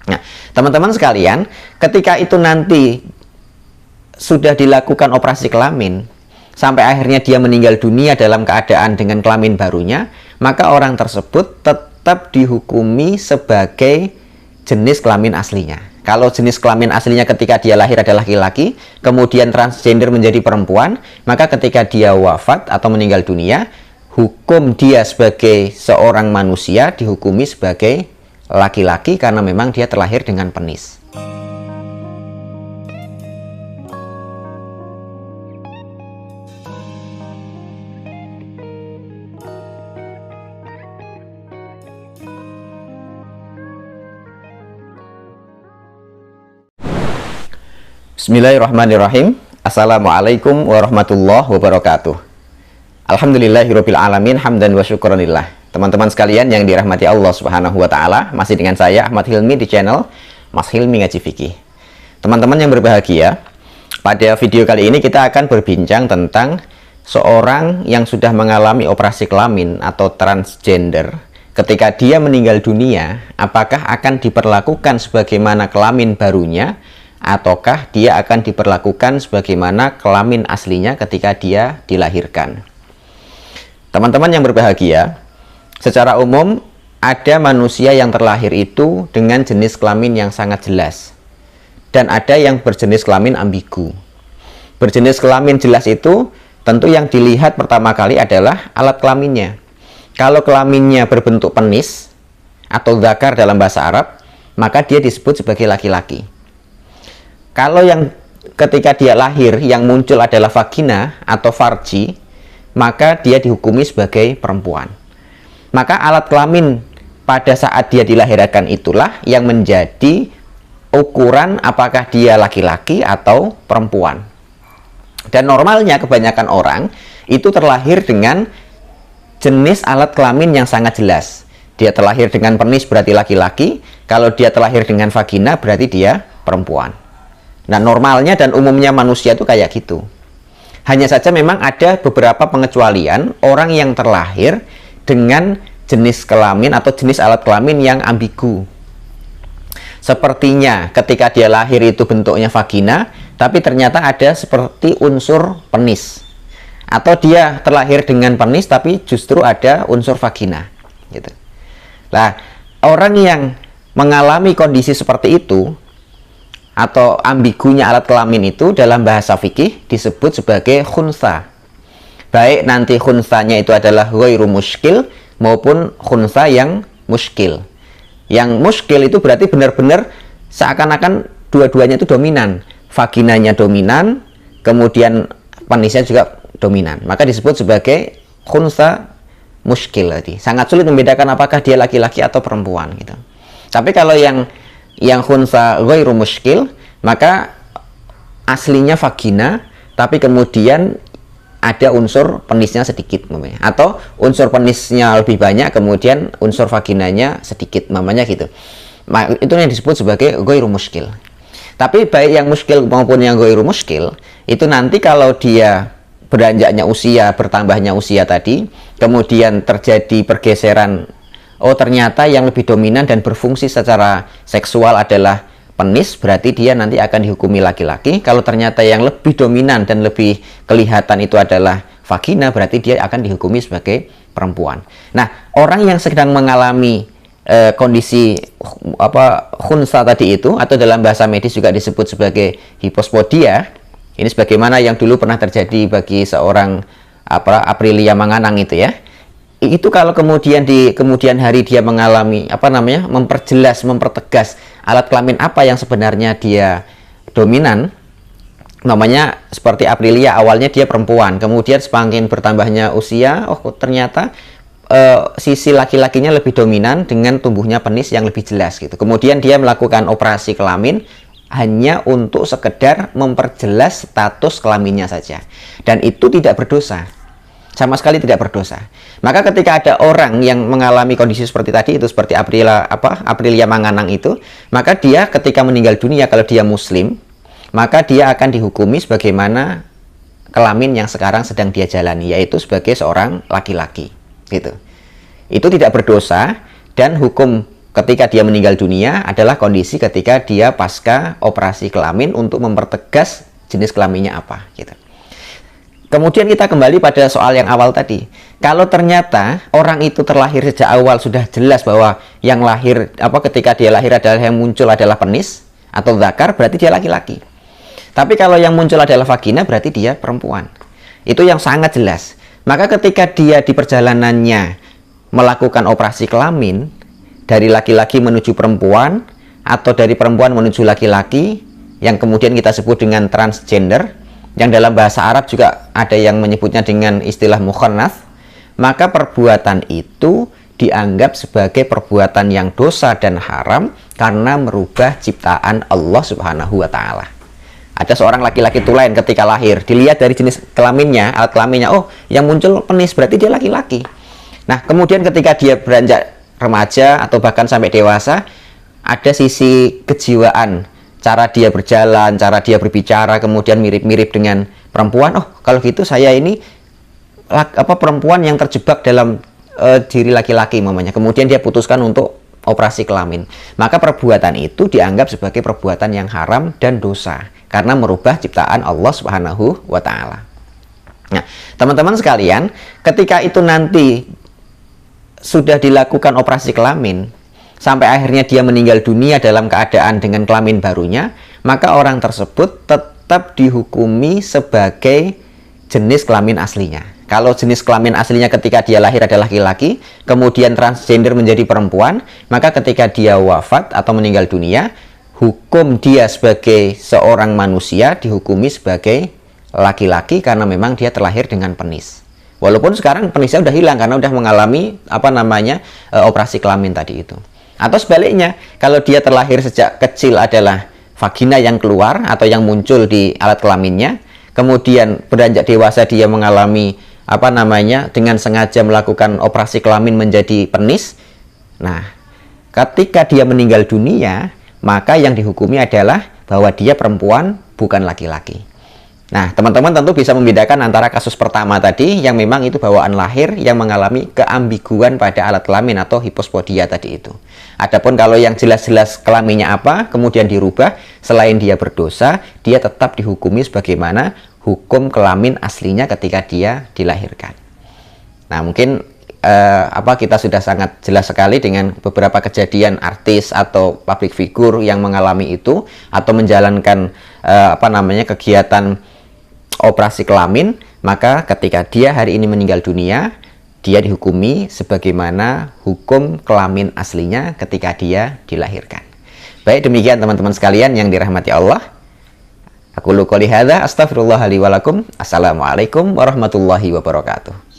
Nah, teman-teman sekalian, ketika itu nanti sudah dilakukan operasi kelamin, sampai akhirnya dia meninggal dunia dalam keadaan dengan kelamin barunya, maka orang tersebut tetap dihukumi sebagai jenis kelamin aslinya. Kalau jenis kelamin aslinya ketika dia lahir adalah laki-laki, kemudian transgender menjadi perempuan, maka ketika dia wafat atau meninggal dunia, hukum dia sebagai seorang manusia dihukumi sebagai laki-laki karena memang dia terlahir dengan penis. Bismillahirrahmanirrahim. Assalamualaikum warahmatullahi wabarakatuh. Alhamdulillahirabbil alamin, hamdan wa syukranillah. Teman-teman sekalian yang dirahmati Allah Subhanahu wa taala, masih dengan saya Ahmad Hilmi di channel Mas Hilmi Ngaji Fikih. Teman-teman yang berbahagia, pada video kali ini kita akan berbincang tentang seorang yang sudah mengalami operasi kelamin atau transgender. Ketika dia meninggal dunia, apakah akan diperlakukan sebagaimana kelamin barunya, ataukah dia akan diperlakukan sebagaimana kelamin aslinya ketika dia dilahirkan? Teman-teman yang berbahagia, secara umum ada manusia yang terlahir itu dengan jenis kelamin yang sangat jelas, dan ada yang berjenis kelamin ambigu. Berjenis kelamin jelas itu tentu yang dilihat pertama kali adalah alat kelaminnya. Kalau kelaminnya berbentuk penis atau dzakar dalam bahasa Arab, maka dia disebut sebagai laki-laki. Kalau yang ketika dia lahir yang muncul adalah vagina atau farji, maka dia dihukumi sebagai perempuan. Maka alat kelamin pada saat dia dilahirkan itulah yang menjadi ukuran apakah dia laki-laki atau perempuan. Dan normalnya kebanyakan orang itu terlahir dengan jenis alat kelamin yang sangat jelas. Dia terlahir dengan penis berarti laki-laki, kalau dia terlahir dengan vagina berarti dia perempuan. Nah, normalnya dan umumnya manusia itu kayak gitu. Hanya saja memang ada beberapa pengecualian orang yang terlahir dengan jenis kelamin atau jenis alat kelamin yang ambigu. Sepertinya ketika dia lahir itu bentuknya vagina, tapi ternyata ada seperti unsur penis. Atau dia terlahir dengan penis tapi justru ada unsur vagina. Gitu. Nah, orang yang mengalami kondisi seperti itu, atau ambigunya alat kelamin itu dalam bahasa fikih disebut sebagai khunsa. Baik nanti khunsanya itu adalah ghairu muskil maupun khunsa yang muskil. Yang muskil itu berarti benar-benar seakan-akan dua-duanya itu dominan. Vaginanya dominan, kemudian penisnya juga dominan. Maka disebut sebagai khunsa muskil tadi. Sangat sulit membedakan apakah dia laki-laki atau perempuan gitu. Tapi kalau yang khunsa ghairu muskil, maka aslinya vagina tapi kemudian ada unsur penisnya sedikit namanya, atau unsur penisnya lebih banyak kemudian unsur vaginanya sedikit namanya gitu. Itu yang disebut sebagai ghairu muskil. Tapi baik yang muskil maupun yang ghairu muskil itu nanti kalau dia beranjaknya usia, bertambahnya usia tadi, kemudian terjadi pergeseran, oh ternyata yang lebih dominan dan berfungsi secara seksual adalah penis, berarti dia nanti akan dihukumi laki-laki. Kalau ternyata yang lebih dominan dan lebih kelihatan itu adalah vagina, berarti dia akan dihukumi sebagai perempuan. Nah, orang yang sedang mengalami kondisi khunsa tadi itu, atau dalam bahasa medis juga disebut sebagai hipospodia, ini sebagaimana yang dulu pernah terjadi bagi seorang Aprilia Manganang itu ya. Itu kalau kemudian di kemudian hari dia mengalami memperjelas, mempertegas alat kelamin apa yang sebenarnya dia dominan, namanya seperti Aprilia, awalnya dia perempuan, kemudian semakin bertambahnya usia, oh ternyata sisi laki-lakinya lebih dominan dengan tumbuhnya penis yang lebih jelas gitu. Kemudian dia melakukan operasi kelamin hanya untuk sekedar memperjelas status kelaminnya saja, dan itu tidak berdosa. Sama sekali tidak berdosa. Maka ketika ada orang yang mengalami kondisi seperti tadi itu, seperti Aprilia Manganang itu, maka dia ketika meninggal dunia, kalau dia muslim, maka dia akan dihukumi sebagaimana kelamin yang sekarang sedang dia jalani, yaitu sebagai seorang laki-laki gitu. Itu tidak berdosa, dan hukum ketika dia meninggal dunia adalah kondisi ketika dia pasca operasi kelamin untuk mempertegas jenis kelaminnya apa gitu. Kemudian kita kembali pada soal yang awal tadi. Kalau ternyata orang itu terlahir sejak awal sudah jelas bahwa yang lahir ketika dia lahir adalah yang muncul adalah penis atau zakar, berarti dia laki-laki. Tapi kalau yang muncul adalah vagina, berarti dia perempuan. Itu yang sangat jelas. Maka ketika dia di perjalanannya melakukan operasi kelamin dari laki-laki menuju perempuan atau dari perempuan menuju laki-laki yang kemudian kita sebut dengan transgender, yang dalam bahasa Arab juga ada yang menyebutnya dengan istilah mukhannats, maka perbuatan itu dianggap sebagai perbuatan yang dosa dan haram karena merubah ciptaan Allah Subhanahu wa Ta'ala. Ada seorang laki-laki tulen ketika lahir, dilihat dari jenis kelaminnya, alat kelaminnya, oh yang muncul penis, berarti dia laki-laki. Nah, kemudian ketika dia beranjak remaja atau bahkan sampai dewasa, ada sisi kejiwaan, cara dia berjalan, cara dia berbicara, kemudian mirip-mirip dengan perempuan. Oh, kalau gitu saya ini perempuan yang terjebak dalam diri laki-laki mamanya. Kemudian dia putuskan untuk operasi kelamin. Maka perbuatan itu dianggap sebagai perbuatan yang haram dan dosa karena merubah ciptaan Allah Subhanahu wa Ta'ala. Nah, teman-teman sekalian, ketika itu nanti sudah dilakukan operasi kelamin sampai akhirnya dia meninggal dunia dalam keadaan dengan kelamin barunya, maka orang tersebut tetap dihukumi sebagai jenis kelamin aslinya. Kalau jenis kelamin aslinya ketika dia lahir adalah laki-laki, kemudian transgender menjadi perempuan, maka ketika dia wafat atau meninggal dunia, hukum dia sebagai seorang manusia dihukumi sebagai laki-laki karena memang dia terlahir dengan penis. Walaupun sekarang penisnya udah hilang karena udah mengalami operasi kelamin tadi itu. Atau sebaliknya, kalau dia terlahir sejak kecil adalah vagina yang keluar atau yang muncul di alat kelaminnya, kemudian beranjak dewasa dia mengalami dengan sengaja melakukan operasi kelamin menjadi penis. Nah, ketika dia meninggal dunia, maka yang dihukumi adalah bahwa dia perempuan, bukan laki-laki. Nah, teman-teman tentu bisa membedakan antara kasus pertama tadi yang memang itu bawaan lahir yang mengalami keambiguan pada alat kelamin atau hipospodia tadi itu. Adapun kalau yang jelas-jelas kelaminnya apa, kemudian dirubah, selain dia berdosa, dia tetap dihukumi sebagaimana hukum kelamin aslinya ketika dia dilahirkan. Nah, mungkin kita sudah sangat jelas sekali dengan beberapa kejadian artis atau public figure yang mengalami itu atau menjalankan kegiatan operasi kelamin, maka ketika dia hari ini meninggal dunia, dia dihukumi sebagaimana hukum kelamin aslinya ketika dia dilahirkan. Baik, demikian teman-teman sekalian yang dirahmati Allah. Aku qouli hadza, astaghfirullah li wa lakum. Assalamualaikum warahmatullahi wabarakatuh.